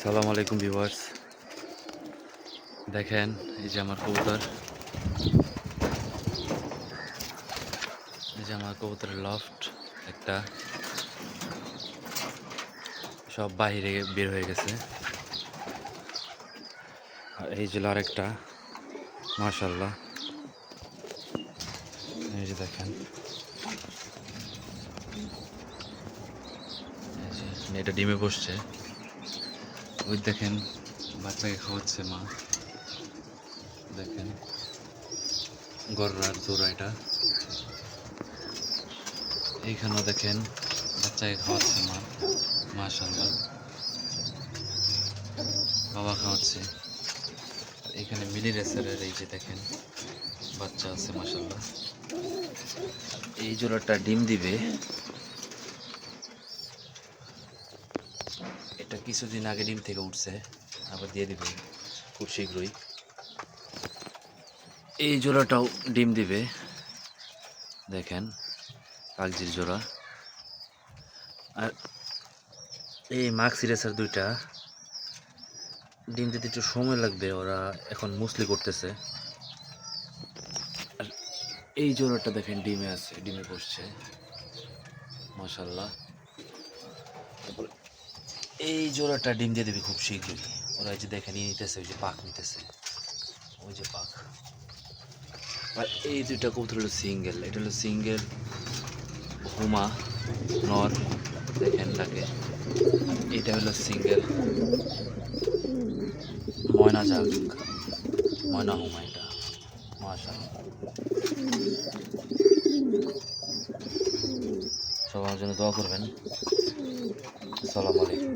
সালাম আলাইকুম ভিউয়ার্স। দেখেন এই যে আমার কবুতর, এই যে আমার কবুতরের লফট একটা সব বাইরে বের হয়ে গেছে। আর এই যে আরেকটা, মাশাআল্লাহ, এই যে দেখেন, এই যে এটা ডিমে বসছে। ওই দেখেন বাচ্চাকে খাওয়াচ্ছে মা, দেখেন গররার জোড়া এটা। এইখানেও দেখেন বাচ্চাকে খাওয়াচ্ছে মা, মাশাআল্লাহ, বাবা খাওয়াচ্ছে। আর এখানে মিনি রেসারের এই যে দেখেন বাচ্চা আছে, মাশাআল্লাহ। এই জোড়াটা ডিম দিবে, এটা কিছুদিন আগে ডিম থেকে উঠছে, আবার দিয়ে দিবে খুব শীঘ্রই। এই জোড়াটাও ডিম দিবে, দেখেন কাগজির জোড়া। আর এই মাক্সি রেসার দুইটা ডিম দিতে একটু সময় লাগবে, ওরা এখন মুসলি করতেছে। আর এই জোড়াটা দেখেন ডিমে আছে, ডিমে বসছে, মাশাআল্লাহ। তারপর এই জোড়াটা ডিম দিয়ে দেবে খুব শীঘ্রই। ওরা এই যে দেখেন নিতেছে, ওই যে পাক নিতেছে, ওই যে পাক। আর এই দুইটা কবুতর হলো সিঙ্গেল, এটা হলো সিঙ্গেল হুমা নর, দেখেন তাকে। এটা হলো সিঙ্গেল ময়না জাগ, ময়না হুমা এটা, মাশাআল্লাহ। সবার জন্য দোয়া করবেন। আসসালামু আলাইকুম।